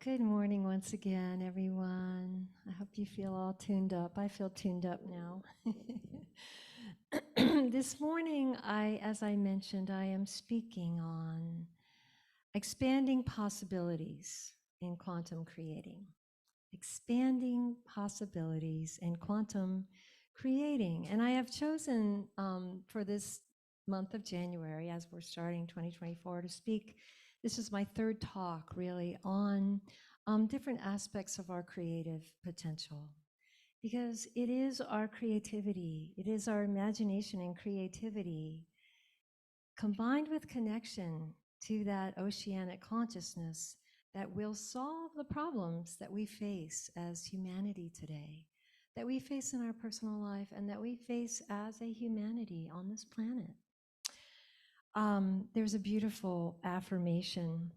Good morning once again, everyone. I hope you feel all tuned up. I feel tuned up now. This morning, as I mentioned, I am speaking on expanding possibilities in quantum creating. Expanding possibilities in quantum creating. And I have chosen for this month of January, as we're starting 2024, to speak. This is my third talk, really, on different aspects of our creative potential. Because it is our creativity, it is our imagination and creativity combined with connection to that oceanic consciousness that will solve the problems that we face as humanity today, that we face in our personal life, and that we face as a humanity on this planet. There's a beautiful affirmation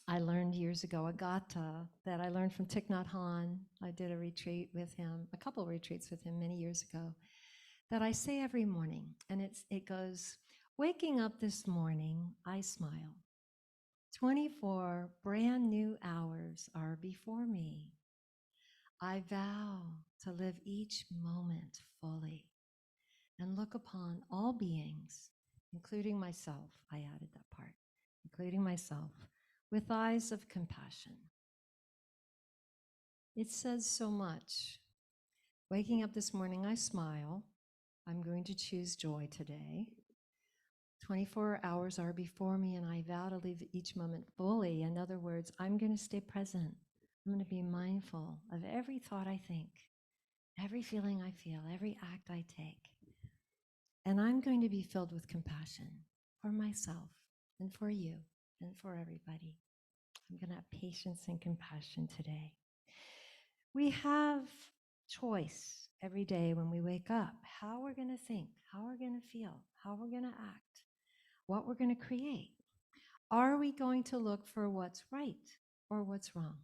I learned years ago, a gata, that I learned from Thich Nhat Hanh. I did a retreat with him, a couple of retreats with him many years ago, that I say every morning. And it goes, waking up this morning, I smile. 24 brand new hours are before me. I vow to live each moment fully and look upon all beings, including myself, I added that part, including myself, with eyes of compassion. It says so much. Waking up this morning, I smile. I'm going to choose joy today. 24 hours are before me, and I vow to live each moment fully. In other words, I'm going to stay present. I'm going to be mindful of every thought I think, every feeling I feel, every act I take. And I'm going to be filled with compassion for myself and for you and for everybody. I'm going to have patience and compassion today. We have choice every day when we wake up, how we're going to think, how we're going to feel, how we're going to act, what we're going to create. Are we going to look for what's right or what's wrong?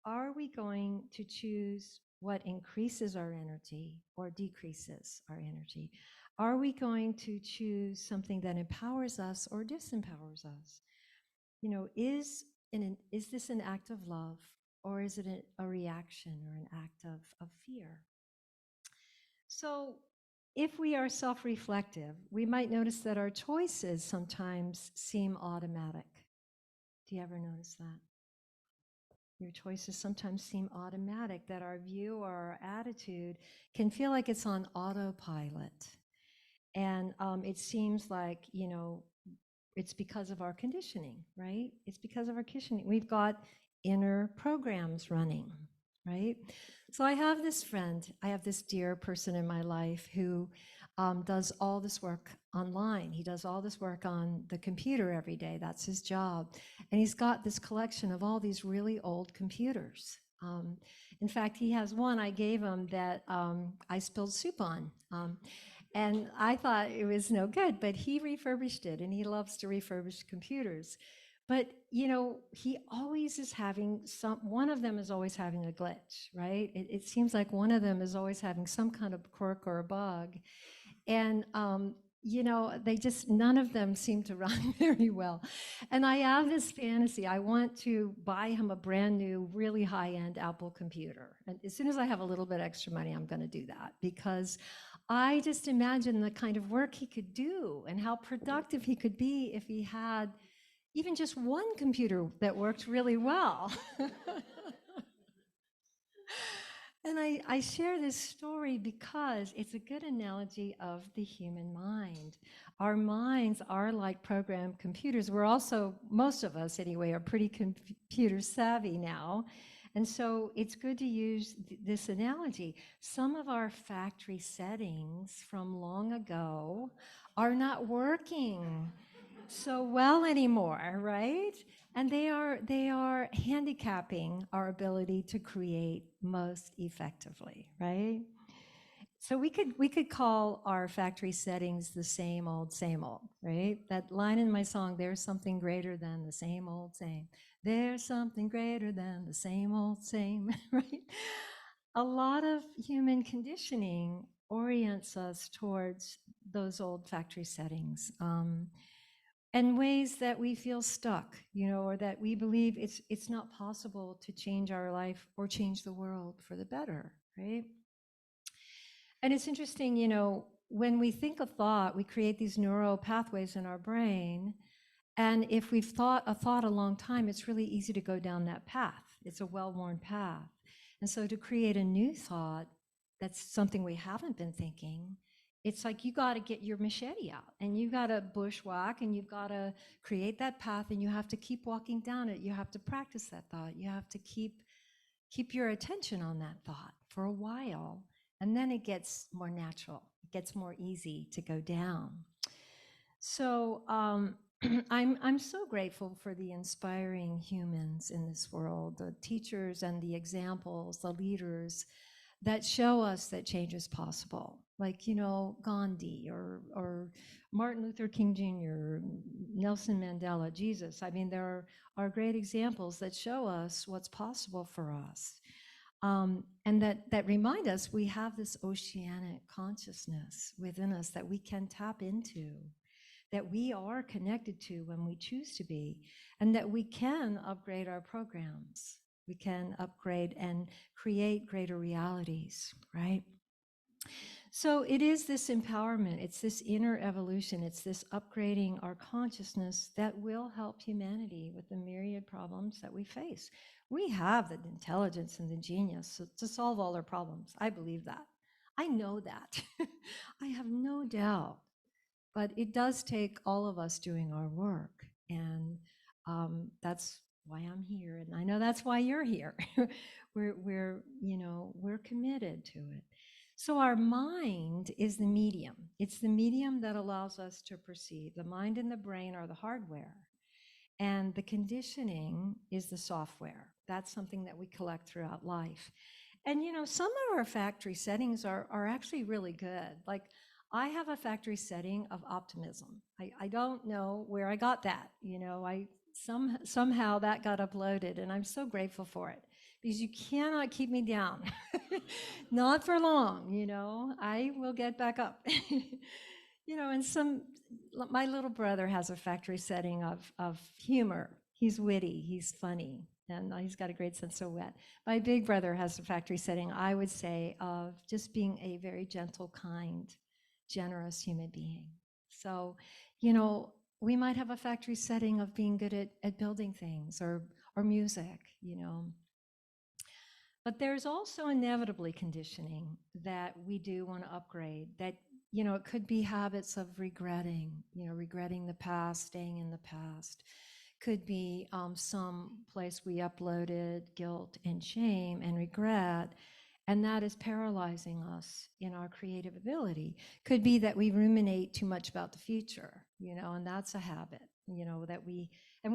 Are we going to choose what increases our energy or decreases our energy? Are we going to choose something that empowers us or disempowers us? You know, is this an act of love, or is it a reaction or an act of fear? So if we are self-reflective, we might notice that our choices sometimes seem automatic. Do you ever notice that? Your choices sometimes seem automatic, that our view or our attitude can feel like it's on autopilot. And it seems like, you know, it's because of our conditioning, right? It's because of our conditioning. We've got inner programs running, right? So I have this friend, I have this dear person in my life who does all this work online. He does all this work on the computer every day. That's his job. And he's got this collection of all these really old computers. In fact, he has one I gave him that I spilled soup on. And I thought it was no good, but he refurbished it, and he loves to refurbish computers. But, you know, he always is having one of them is always having a glitch, right? It seems like one of them is always having some kind of quirk or a bug. And, you know, none of them seem to run very well. And I have this fantasy. I want to buy him a brand new, really high-end Apple computer. And as soon as I have a little bit extra money, I'm going to do that, because I just imagine the kind of work he could do and how productive he could be if he had even just one computer that worked really well. And I share this story because it's a good analogy of the human mind. Our minds are like programmed computers. We're also, most of us anyway, are pretty computer savvy now. And so it's good to use this analogy. Some of our factory settings from long ago are not working so well anymore, right? And they are handicapping our ability to create most effectively, right? So we could call our factory settings the same old, right? That line in my song, there's something greater than the same old same. There's something greater than the same old same, right? A lot of human conditioning orients us towards those old factory settings. and ways that we feel stuck, or that we believe it's not possible to change our life or change the world for the better, right? And it's interesting, when we think a thought, we create these neural pathways in our brain. And if we've thought a thought a long time, it's really easy to go down that path. It's a well-worn path. And so to create a new thought that's something we haven't been thinking, it's like you got to get your machete out and you got to bushwhack and you've got to create that path and you have to keep walking down it. You have to practice that thought. You have to keep your attention on that thought for a while, and then it gets more natural. It gets more easy to go down. So I'm so grateful for the inspiring humans in this world, the teachers and the examples, the leaders that show us that change is possible. Like, Gandhi or Martin Luther King Jr., Nelson Mandela, Jesus. I mean, there are great examples that show us what's possible for us. And that remind us we have this oceanic consciousness within us that we can tap into, that we are connected to when we choose to be, and that we can upgrade our programs. We can upgrade and create greater realities, right? So it is this empowerment, it's this inner evolution, it's this upgrading our consciousness that will help humanity with the myriad problems that we face. We have the intelligence and the genius to solve all our problems. I believe that. I know that. I have no doubt. But it does take all of us doing our work. And that's why I'm here. And I know that's why you're here. We're committed to it. So our mind is the medium. It's the medium that allows us to perceive. The mind and the brain are the hardware. And the conditioning is the software. That's something that we collect throughout life. And some of our factory settings are actually really good. Like, I have a factory setting of optimism. I don't know where I got that. Somehow that got uploaded, and I'm so grateful for it, because you cannot keep me down. Not for long. I will get back up. And my little brother has a factory setting of humor. He's witty, he's funny, and he's got a great sense of wit. My big brother has a factory setting, I would say, of just being a very gentle, kind, generous human being. So, we might have a factory setting of being good at building things or music, But there's also inevitably conditioning that we do want to upgrade, that, it could be habits of regretting the past, staying in the past. Could be some place we uploaded guilt and shame and regret, and that is paralyzing us in our creative ability. Could be that we ruminate too much about the future, and that's a habit, that we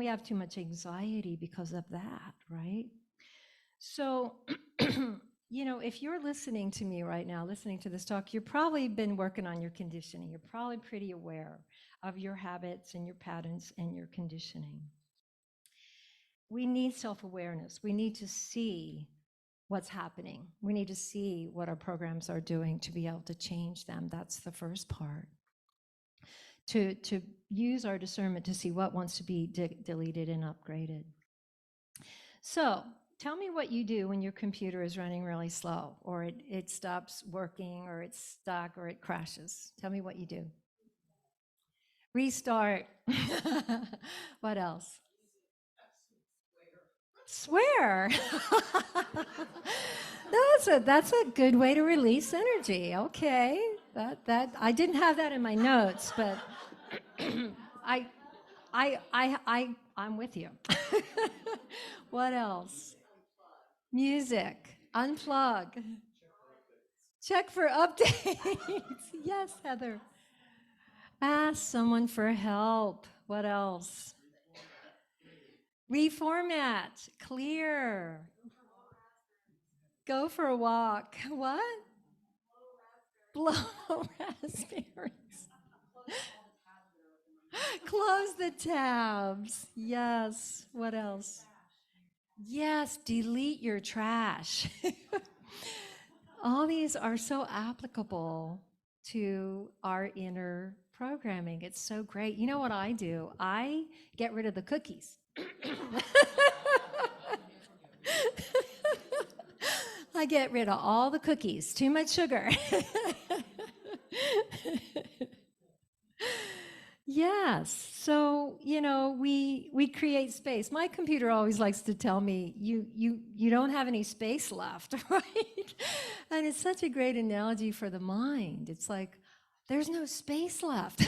have too much anxiety because of that, right? So, if you're listening to me right now, listening to this talk, you've probably been working on your conditioning. You're probably pretty aware of your habits and your patterns and your conditioning. We need self-awareness. We need to see what's happening. We need to see what our programs are doing to be able to change them. That's the first part. To use our discernment to see what wants to be deleted and upgraded. So tell me what you do when your computer is running really slow, or it stops working, or it's stuck, or it crashes. Tell me what you do. Restart. What else? Swear. That's a good way to release energy. Okay, that I didn't have that in my notes, but I'm with you. What else? Music. Unplug. Check for updates. Yes, Heather. Ask someone for help. What else? Reformat. Clear. Go for a walk. What? Blow raspberries. Close the tabs. Yes. What else? Yes, delete your trash. All these are so applicable to our inner programming. It's so great. You know what I do? I get rid of the cookies. I get rid of all the cookies. Too much sugar. Yes. So, we create space. My computer always likes to tell me, you don't have any space left, right? And it's such a great analogy for the mind. It's like there's no space left.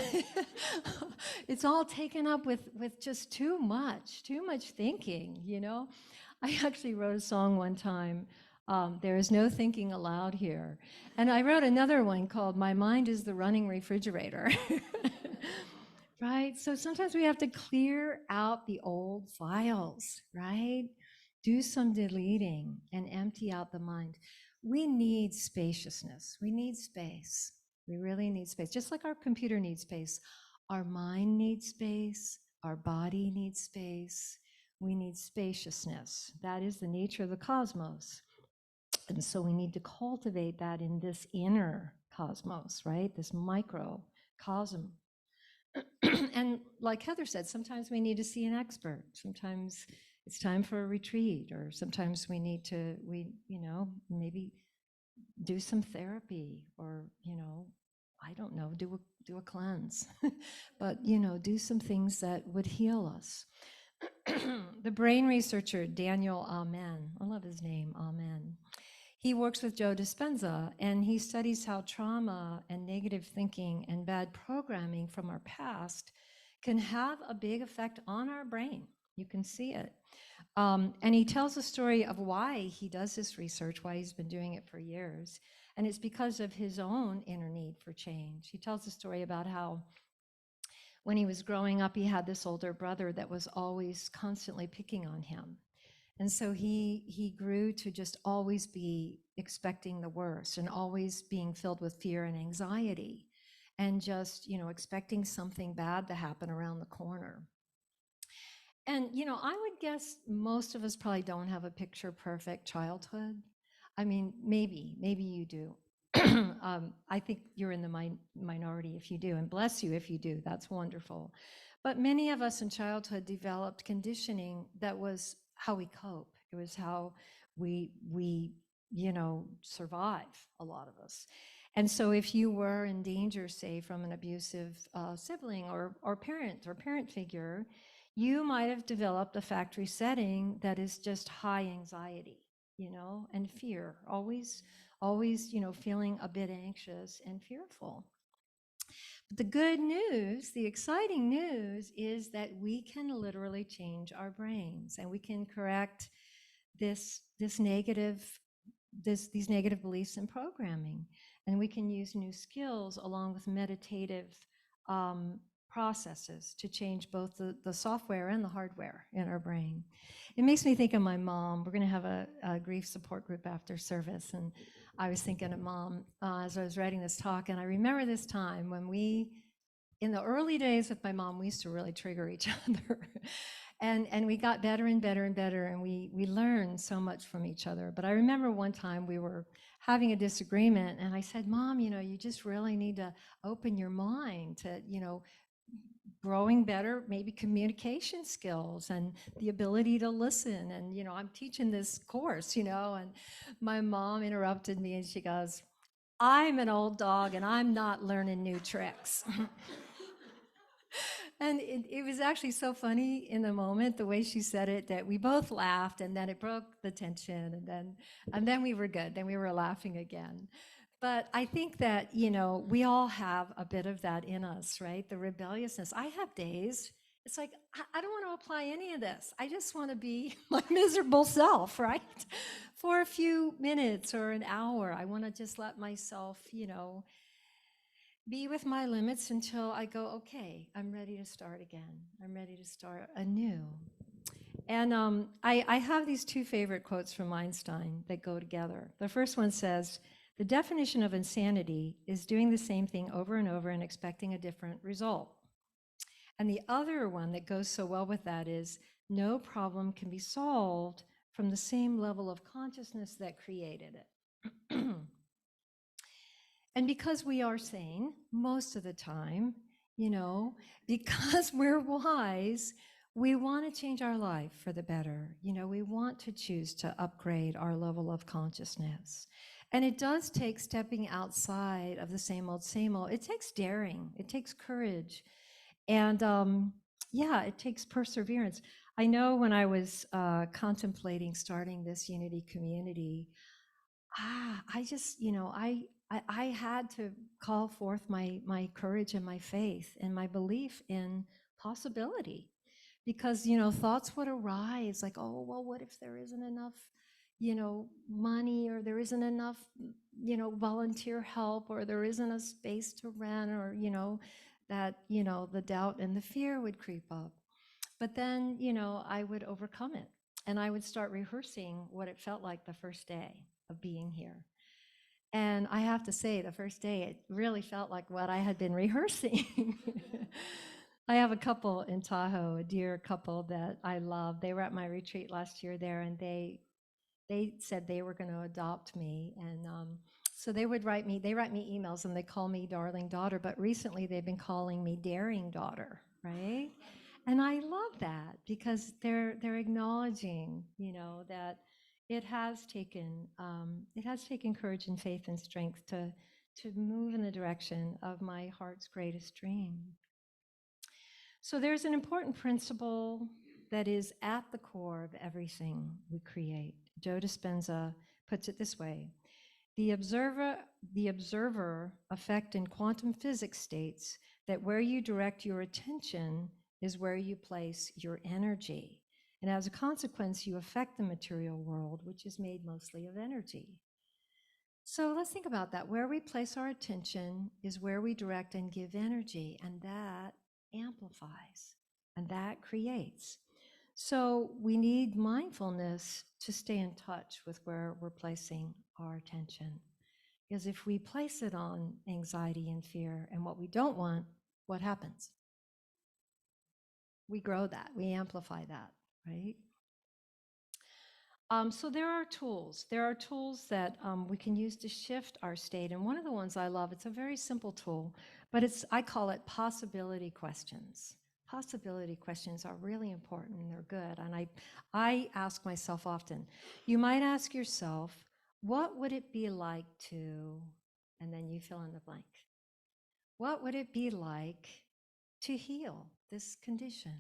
It's all taken up with just too much thinking. I actually wrote a song one time, there is no thinking allowed here. And I wrote another one called My Mind is the Running Refrigerator. Right? So sometimes we have to clear out the old files, right? Do some deleting and empty out the mind. We need spaciousness. We need space. We really need space. Just like our computer needs space, our mind needs space, our body needs space. We need spaciousness. That is the nature of the cosmos. And so we need to cultivate that in this inner cosmos, right? This microcosm. And like Heather said, sometimes we need to see an expert. Sometimes it's time for a retreat, or sometimes we need to, maybe do some therapy, or, I don't know, do a cleanse. But, do some things that would heal us. The brain researcher, Daniel Amen, I love his name, Amen. He works with Joe Dispenza, and he studies how trauma and negative thinking and bad programming from our past can have a big effect on our brain. You can see it. And he tells a story of why he does this research, why he's been doing it for years. And it's because of his own inner need for change. He tells a story about how when he was growing up, he had this older brother that was always constantly picking on him. And so he grew to just always be expecting the worst and always being filled with fear and anxiety and just, expecting something bad to happen around the corner. And, I would guess most of us probably don't have a picture perfect childhood. I mean, maybe you do. I think you're in the minority if you do, and bless you if you do. That's wonderful. But many of us in childhood developed conditioning that was how we cope. It was how we survive, a lot of us. And so if you were in danger, say, from an abusive sibling or parent figure, you might have developed a factory setting that is just high anxiety, and fear, always, feeling a bit anxious and fearful. But the good news, the exciting news, is that we can literally change our brains, and we can correct these negative beliefs and programming, and we can use new skills along with meditative processes to change both the software and the hardware in our brain. It makes me think of my mom. We're going to have a grief support group after service, and I was thinking of Mom as I was writing this talk, and I remember this time when in the early days with my mom, we used to really trigger each other. And we got better and better and better, and we learned so much from each other. But I remember one time we were having a disagreement, and I said, Mom, you just really need to open your mind to, growing better, maybe communication skills and the ability to listen. And, I'm teaching this course, and my mom interrupted me and she goes, I'm an old dog and I'm not learning new tricks. And it was actually so funny in the moment, the way she said it, that we both laughed, and then it broke the tension, and then we were good. Then we were laughing again. But I think that, we all have a bit of that in us, right? The rebelliousness. I have days, it's like, I don't want to apply any of this. I just want to be my miserable self, right? For a few minutes or an hour, I want to just let myself, be with my limits until I go, okay, I'm ready to start again. I'm ready to start anew. And I have these two favorite quotes from Einstein that go together. The first one says, the definition of insanity is doing the same thing over and over and expecting a different result. And the other one that goes so well with that is, no problem can be solved from the same level of consciousness that created it. And because we are sane most of the time, you know, because we're wise, we want to change our life for the better. You know, we want to choose to upgrade our level of consciousness. And it does take stepping outside of the same old, same old. It takes daring, it takes courage. And yeah, it takes perseverance. I know when I was contemplating starting this unity community, I just, you know, I had to call forth my courage and my faith and my belief in possibility, because you know thoughts would arise like, oh well, what if there isn't enough, you know, money, or there isn't enough, you know, volunteer help, or there isn't a space to rent, or you know, that you know the doubt and the fear would creep up. But then, you know, I would overcome it and I would start rehearsing what it felt like the first day of being here. And I have to say, the first day, it really felt like what I had been rehearsing. I have a couple in Tahoe, a dear couple that I love. They were at my retreat last year there, and they said they were going to adopt me. And so they write me emails and they call me darling daughter, but recently they've been calling me daring daughter, right? And I love that because they're acknowledging, you know, that it has taken courage and faith and strength to move in the direction of my heart's greatest dream. So there's an important principle that is at the core of everything we create. Joe Dispenza puts it this way: the observer effect in quantum physics states that where you direct your attention is where you place your energy. And as a consequence, you affect the material world, which is made mostly of energy. So let's think about that. Where we place our attention is where we direct and give energy, and that amplifies and that creates. So we need mindfulness to stay in touch with where we're placing our attention. Because if we place it on anxiety and fear and what we don't want, what happens? We grow that, we amplify that, right? So there are tools. There are tools that we can use to shift our state. And one of the ones I love, it's a very simple tool, but I call it possibility questions. Possibility questions are really important and they're good. And I ask myself often, you might ask yourself, what would it be like to, and then you fill in the blank. What would it be like to heal this condition?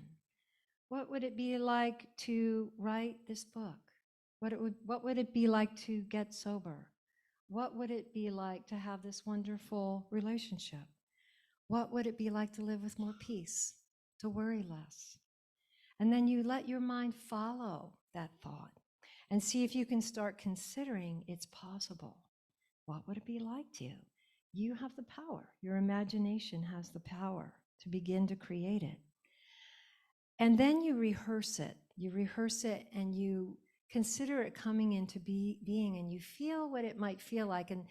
What would it be like to write this book? What would it be like to get sober? What would it be like to have this wonderful relationship? What would it be like to live with more peace, to worry less? And then you let your mind follow that thought and see if you can start considering it's possible. What would it be like to you? You have the power. Your imagination has the power to begin to create it. And then you rehearse it. You rehearse it and you consider it coming into being, and you feel what it might feel like. And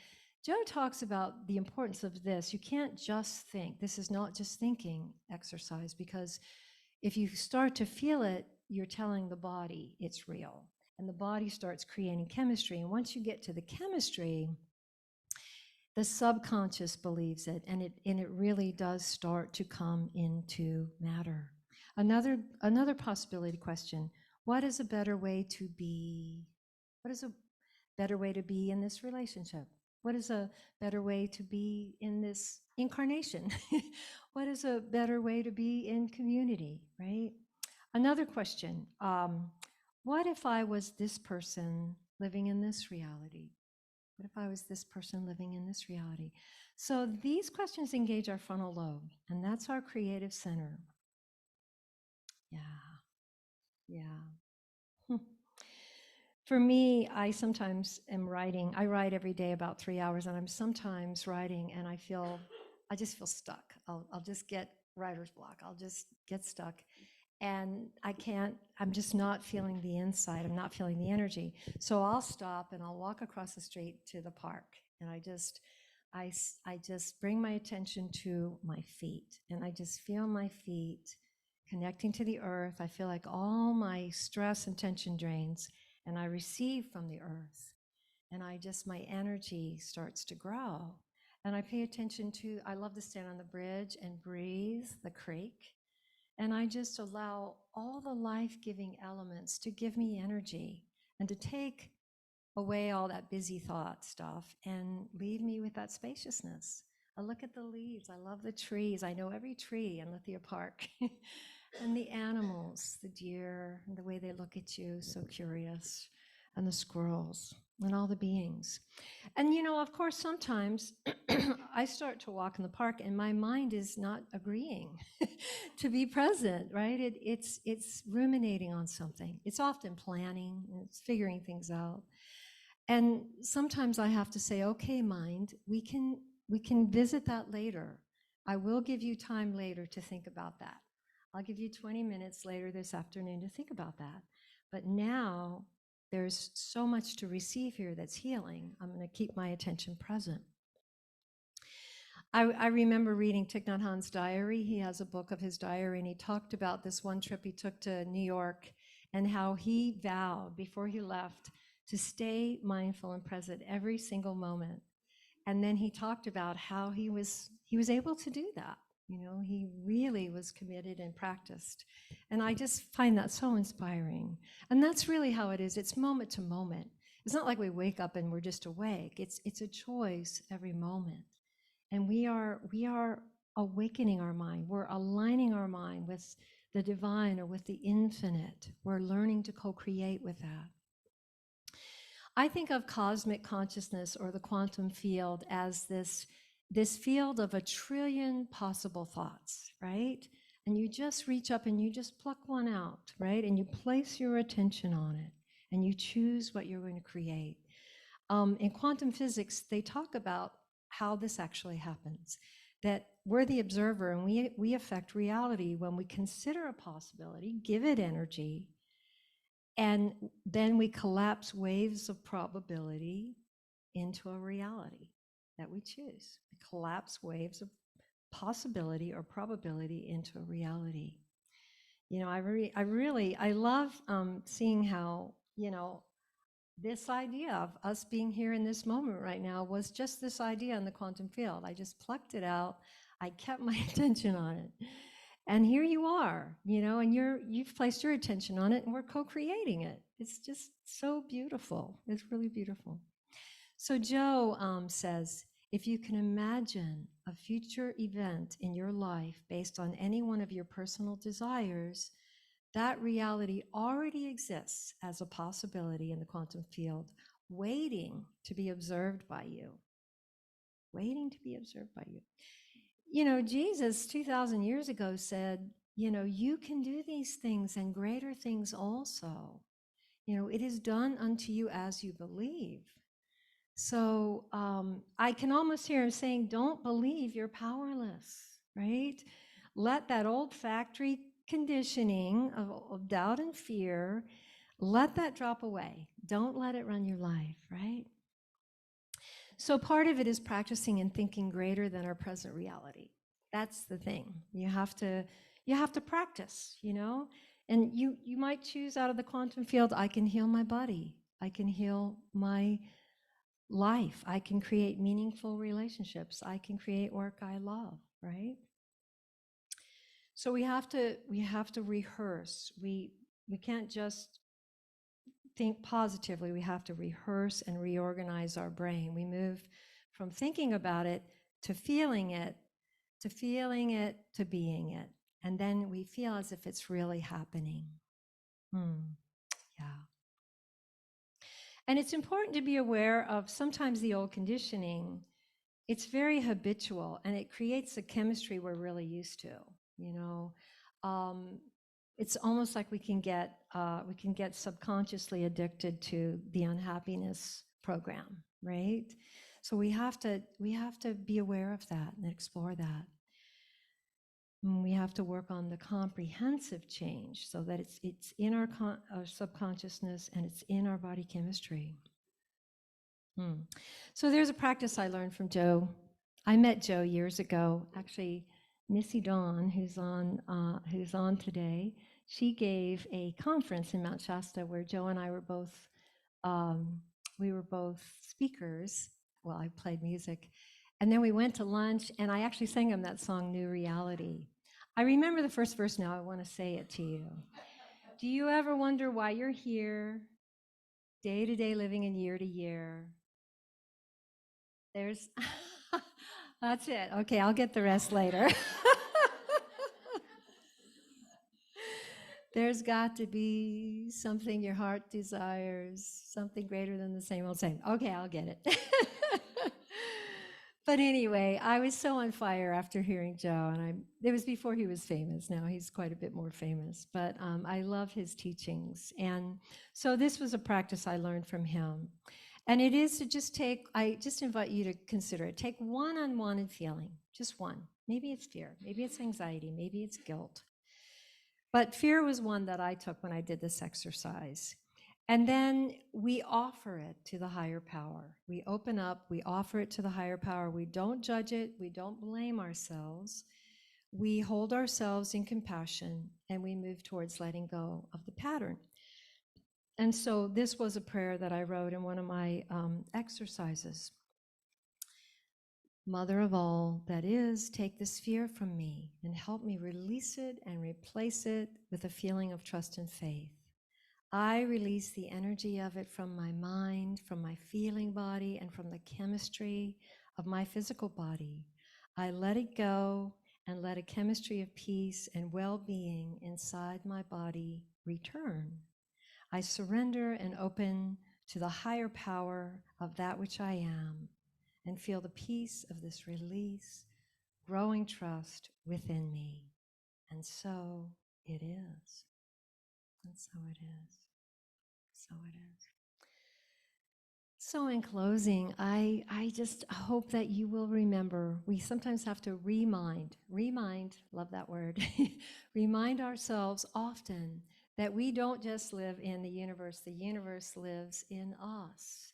Joe talks about the importance of this. You can't just think. This is not just thinking exercise, because if you start to feel it, you're telling the body it's real. And the body starts creating chemistry. And once you get to the chemistry, the subconscious believes it, and it really does start to come into matter. Another possibility question: what is a better way to be? What is a better way to be in this relationship? What is a better way to be in this incarnation? What is a better way to be in community, right? Another question: what if I was this person living in this reality? What if I was this person living in this reality? So these questions engage our frontal lobe, and that's our creative center. Yeah, yeah. For me, I sometimes am writing. I write every day about 3 hours, and I'm sometimes writing, and I just feel stuck. I'll just get writer's block. I'll just get stuck. And I'm just not feeling the insight. I'm not feeling the energy. So I'll stop and I'll walk across the street to the park. And I just bring my attention to my feet, and I just feel my feet connecting to the earth. I feel like all my stress and tension drains, and I receive from the earth. And my energy starts to grow. And I pay attention to, I love to stand on the bridge and breathe the creek. And I just allow all the life-giving elements to give me energy and to take away all that busy thought stuff and leave me with that spaciousness. I look at the leaves. I love the trees. I know every tree in Lithia Park. And the animals, the deer, and the way they look at you, so curious, and the squirrels, and all the beings. And of course, sometimes I start to walk in the park and my mind is not agreeing to be present, right? It's ruminating on something. It's often planning, it's figuring things out. And sometimes I have to say, okay, mind, we can visit that later. I will give you time later to think about that. I'll give you 20 minutes later this afternoon to think about that. But now there's so much to receive here that's healing. I'm going to keep my attention present. I remember reading Thich Nhat Hanh's diary. He has a book of his diary, and he talked about this one trip he took to New York and how he vowed before he left to stay mindful and present every single moment. And then he talked about how he was able to do that. He really was committed and practiced. And I just find that so inspiring. And that's really how it is. It's moment to moment. It's not like we wake up and we're just awake. It's a choice every moment. And we are awakening our mind. We're aligning our mind with the divine or with the infinite. We're learning to co-create with that. I think of cosmic consciousness or the quantum field as this field of 1 trillion possible thoughts, right? And you just reach up and you just pluck one out, right? And you place your attention on it and you choose what you're going to create. In quantum physics, they talk about how this actually happens, that we're the observer and we affect reality when we consider a possibility, give it energy, and then we collapse waves of probability into a reality that we choose. We collapse waves of possibility or probability into a reality. I love seeing how, this idea of us being here in this moment right now was just this idea in the quantum field. I just plucked it out. I kept my attention on it. And here you are, and you've placed your attention on it and we're co-creating it. It's just so beautiful. It's really beautiful. So Joe says, if you can imagine a future event in your life based on any one of your personal desires, that reality already exists as a possibility in the quantum field, waiting to be observed by you. Waiting to be observed by you. Jesus 2,000 years ago said, you can do these things and greater things also. It is done unto you as you believe. So I can almost hear him saying, don't believe you're powerless, right? Let that old factory conditioning of doubt and fear, let that drop away. Don't let it run your life, right? So part of it is practicing and thinking greater than our present reality. That's the thing. You have to practice, And you might choose out of the quantum field, I can heal my body. I can heal my life. I can create meaningful relationships. I can create work I love, right? So we have to rehearse. We can't just think positively. We have to rehearse and reorganize our brain. We move from thinking about it to feeling it, to being it. And then we feel as if it's really happening. Yeah. And it's important to be aware of sometimes the old conditioning. It's very habitual and it creates a chemistry we're really used to, It's almost like we can get subconsciously addicted to the unhappiness program, right? So we have to be aware of that and explore that. And we have to work on the comprehensive change so that it's in our subconsciousness and it's in our body chemistry. So there's a practice I learned from Joe. I met Joe years ago. Actually, Missy Dawn, who's on today, she gave a conference in Mount Shasta where Joe and I were both speakers. Well, I played music, And then we went to lunch, and I actually sang him that song, New Reality. I remember the first verse now. I want to say it to you. Do you ever wonder why you're here, day to day living and year to year? There's, that's it. Okay, I'll get the rest later. There's got to be something your heart desires, something greater than the same old same. Okay, I'll get it. But anyway, I was so on fire after hearing Joe, and it was before he was famous. Now he's quite a bit more famous, but I love his teachings. And so this was a practice I learned from him. And it is to just I just invite you to consider it. Take one unwanted feeling, just one. Maybe it's fear, maybe it's anxiety, maybe it's guilt. But fear was one that I took when I did this exercise. And then we offer it to the higher power. We open up, we offer it to the higher power. We don't judge it, we don't blame ourselves. We hold ourselves in compassion, and we move towards letting go of the pattern. And so this was a prayer that I wrote in one of my exercises. Mother of all that is, take this fear from me and help me release it and replace it with a feeling of trust and faith. I release the energy of it from my mind, from my feeling body, and from the chemistry of my physical body. I let it go and let a chemistry of peace and well-being inside my body return. I surrender and open to the higher power of that which I am, and feel the peace of this release, growing trust within me. And so it is. And so it is. So it is. So in closing, I just hope that you will remember, we sometimes have to remind, love that word, remind ourselves often that we don't just live in the universe lives in us.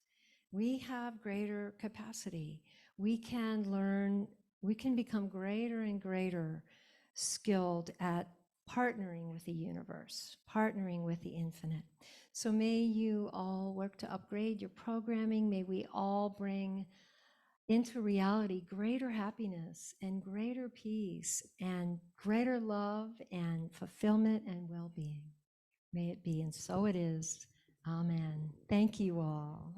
We have greater capacity. We can learn, we can become greater and greater skilled at partnering with the universe, partnering with the infinite. So may you all work to upgrade your programming. May we all bring into reality greater happiness and greater peace and greater love and fulfillment and well-being. May it be, and so it is. Amen. Thank you all.